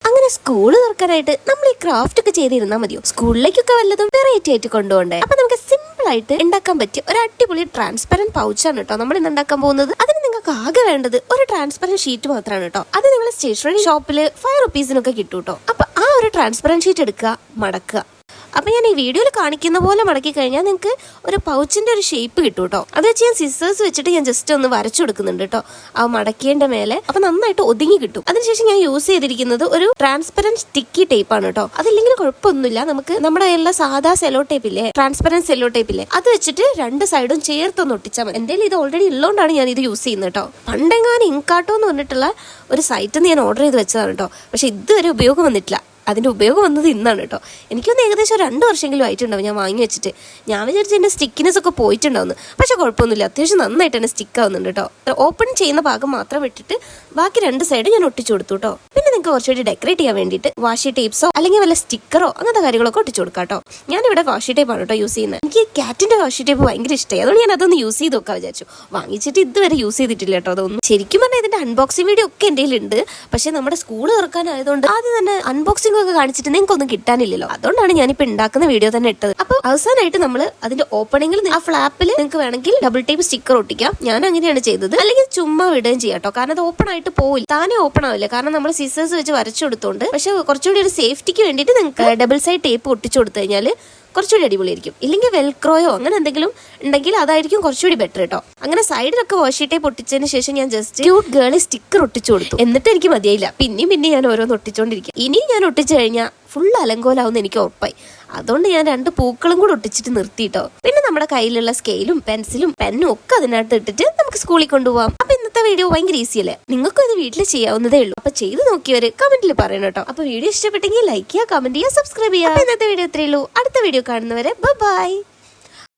അങ്ങനെ സ്കൂൾ തുറക്കാനായിട്ട് നമ്മൾ ഈ ക്രാഫ്റ്റ് ഒക്കെ ചെയ്തിരുന്നാൽ മതിയോ? സ്കൂളിലേക്കൊക്കെ വല്ലതും വെറൈറ്റി ആയിട്ട് കൊണ്ടുപോകണ്ടേ? അപ്പൊ നമുക്ക് സിമ്പിൾ ആയിട്ട് ഉണ്ടാക്കാൻ പറ്റിയ ഒരു അടിപൊളി ട്രാൻസ്പെറന്റ് പൗച്ചാണ് കേട്ടോ നമ്മൾ ഇന്ന് ഉണ്ടാക്കാൻ പോകുന്നത്. അതിന് നിങ്ങൾക്ക് ആകെ വേണ്ടത് ഒരു ട്രാൻസ്പെറന്റ് ഷീറ്റ് മാത്രമാണ് കേട്ടോ. അത് നിങ്ങൾ സ്റ്റേഷനറി ഷോപ്പിൽ 5 റുപ്പീസിനൊക്കെ കിട്ടും കേട്ടോ. അപ്പൊ ആ ഒരു ട്രാൻസ്പെറന്റ് ഷീറ്റ് എടുക്കുക, മടക്കുക. അപ്പൊ ഞാൻ ഈ വീഡിയോയിൽ കാണിക്കുന്ന പോലെ മടക്കി കഴിഞ്ഞാൽ നിങ്ങൾക്ക് ഒരു പൗച്ചിന്റെ ഒരു ഷേപ്പ് കിട്ടും കേട്ടോ. അത് വെച്ച് ഞാൻ സിസേഴ്സ് വെച്ചിട്ട് ഞാൻ ജസ്റ്റ് ഒന്ന് വരച്ചു കൊടുക്കുന്നുണ്ട് കേട്ടോ ആ മടക്കിയതിന്റെ മേലെ. അപ്പൊ നന്നായിട്ട് ഒതുങ്ങി കിട്ടും. അതിനുശേഷം ഞാൻ യൂസ് ചെയ്തിരിക്കുന്നത് ഒരു ട്രാൻസ്പെറന്റ് സ്റ്റിക്കി ടേപ്പ് ആണ് കേട്ടോ. അതില്ലെങ്കിൽ കുഴപ്പമൊന്നുമില്ല, നമുക്ക് നമ്മുടെ എല്ലാ സാധാ സെലോ ടേപ്പ് ഇല്ലേ, ട്രാൻസ്പെറന്റ് സെലോ ടേപ്പ് ഇല്ലേ, അത് വെച്ചിട്ട് 2 സൈഡും ചേർത്തൊന്ന് ഒട്ടിച്ചാൽ മതി. എന്റെ ഇത് ഓൾറെഡി ഉള്ളതുകൊണ്ടാണ് ഞാൻ ഇത് യൂസ് ചെയ്യുന്നത് കേട്ടോ. പണ്ടെങ്ങാനും ഇൻകാട്ടോ എന്ന് പറഞ്ഞിട്ടുള്ള ഒരു സൈറ്റിൽ നിന്ന് ഞാൻ ഓർഡർ ചെയ്ത് വെച്ചതാണ് കേട്ടോ. പക്ഷെ ഇതുവരെ ഉപയോഗം വന്നിട്ടില്ല. അതിൻ്റെ ഉപയോഗം വന്നത് ഇന്നാണ് കേട്ടോ. എനിക്കൊന്ന് ഏകദേശം 2 വർഷമെങ്കിലും ആയിട്ടുണ്ടാവും ഞാൻ വാങ്ങി വെച്ചിട്ട്. ഞാൻ വിചാരിച്ചു എൻ്റെ സ്റ്റിക്കിനെസ് ഒക്കെ പോയിട്ടുണ്ടാവുന്നു. പക്ഷെ കുഴപ്പമൊന്നുമില്ല, അത്യാവശ്യം നന്നായിട്ട് തന്നെ സ്റ്റിക്ക് ആവുന്നുണ്ട് കേട്ടോ. ഓപ്പൺ ചെയ്യുന്ന ഭാഗം മാത്രം വിട്ടിട്ട് ബാക്കി 2 സൈഡ് ഞാൻ ഒട്ടിച്ചു കൊടുത്തു കേട്ടോ. പിന്നെ നിങ്ങൾക്ക് കുറച്ചുകൂടി ഡെക്കറേറ്റ് ചെയ്യാൻ വേണ്ടിയിട്ട് വാഷി ടേപ്സോ അല്ലെങ്കിൽ വല്ല സ്റ്റിക്കറോ അങ്ങനത്തെ കാര്യങ്ങളൊക്കെ ഒട്ടിച്ചു കൊടുക്കാം കേട്ടോ. ഞാനിവിടെ വാഷി ടേപ്പാണ് കേട്ടോ യൂസ് ചെയ്യുന്നത്. എനിക്ക് ക്യാറ്റിൻ്റെ വാഷി ടേപ്പ് ഭയങ്കര ഇഷ്ടമായി, അതുകൊണ്ട് ഞാൻ അതൊന്ന് യൂസ് ചെയ്ത് നോക്കാൻ വിചാരിച്ചു. വാങ്ങിച്ചിട്ട് ഇതുവരെ യൂസ് ചെയ്തിട്ടില്ല കേട്ടോ അതൊന്നും. ശരിക്കും പറഞ്ഞാൽ ഇതിൻ്റെ അൺബോക്സിംഗ് വീഡിയോ ഒക്കെ എൻ്റെ കയ്യിലുണ്ട്. പക്ഷെ നമ്മുടെ സ്കൂൾ തുറക്കാനായതുകൊണ്ട് ആദ്യം തന്നെ അൺബോക്സിംഗ് ഒക്കെ കാണിച്ചിട്ട് നിങ്ങൾക്കൊന്നും കിട്ടാനില്ലല്ലോ. അതുകൊണ്ടാണ് ഞാനിപ്പോൾ ഉണ്ടാക്കുന്ന വീഡിയോ തന്നെ ഇട്ടത്. അപ്പോൾ അവസാനമായിട്ട് നമ്മൾ അതിന്റെ ഓപ്പണിംഗിൽ ആ ഫ്ലാപ്പിൽ നിങ്ങൾക്ക് വേണമെങ്കിൽ ഡബിൾ ടേപ്പ് സ്റ്റിക്കർ ഒട്ടിക്കാം. ഞാൻ അങ്ങനെയാണ് ചെയ്തത്. അല്ലെങ്കിൽ ചുമ്മാ വിടുകയും ചെയ്യാം കേട്ടോ. കാരണം അത് ഓപ്പൺ ആയിട്ട് പോയില്ല, താനെ ഓപ്പൺ ആവില്ല. കാരണം നമ്മൾ സിസേഴ്സ് വെച്ച് വരച്ചു കൊടുത്തോണ്ട്. പക്ഷെ കുറച്ചുകൂടി ഒരു സേഫ്റ്റിക്ക് വേണ്ടിയിട്ട് നിങ്ങൾക്ക് ഡബിൾ സൈഡ് ടേപ്പ് ഒട്ടിച്ചു കൊടുത്തു കഴിഞ്ഞാൽ കുറച്ചുകൂടി അടിപൊളിയായിരിക്കും. ഇല്ലെങ്കിൽ വെൽക്രോയോ അങ്ങനെ എന്തെങ്കിലും ഉണ്ടെങ്കിൽ അതായിരിക്കും കുറച്ചുകൂടി ബെറ്റർ കേട്ടോ. അങ്ങനെ സൈഡിലൊക്കെ വാഷി ടേപ്പ് ഒട്ടിച്ചതിന് ശേഷം ഞാൻ ജസ്റ്റ് ക്യൂട്ട് ഗേൾ സ്റ്റിക്കർ ഒട്ടിച്ചു കൊടുത്തു. എന്നിട്ട് എനിക്ക് മതിയായില്ല, പിന്നെ ഞാൻ ഓരോന്ന് ഒട്ടിച്ചോണ്ടിരിക്കും. ഇനി ഞാൻ ഒട്ടിച്ചു കഴിഞ്ഞാൽ ഫുൾ അലങ്കോലാവുന്ന എനിക്ക് ഉറപ്പായി. അതുകൊണ്ട് ഞാൻ 2 പൂക്കളും കൂടെ ഒട്ടിച്ചിട്ട് നിർത്തിയിട്ടോ. പിന്നെ നമ്മുടെ കയ്യിലുള്ള സ്കെയിലും പെൻസിലും പെന്നും ഒക്കെ അതിനകത്ത് ഇട്ടിട്ട് നമുക്ക് സ്കൂളിൽ കൊണ്ടുപോകാം. അപ്പൊ ഇന്നത്തെ വീഡിയോ ഭയങ്കര ഈസി അല്ലേ? നിങ്ങൾക്കും ഇത് വീട്ടിൽ ചെയ്യാവുന്നതേ ഉള്ളൂ. അപ്പൊ ചെയ്ത് നോക്കിയവര് കമന്റിൽ പറയണം കേട്ടോ. അപ്പൊ വീഡിയോ ഇഷ്ടപ്പെട്ടെങ്കിൽ ലൈക്ക് ചെയ്യുക, കമന്റ് ചെയ്യുക, സബ്സ്ക്രൈബ് ചെയ്യുക. ഇന്നത്തെ വീഡിയോ ഇത്രയേ ഉള്ളൂ. അടുത്ത വീഡിയോ കാണുന്നവരെ ബൈ.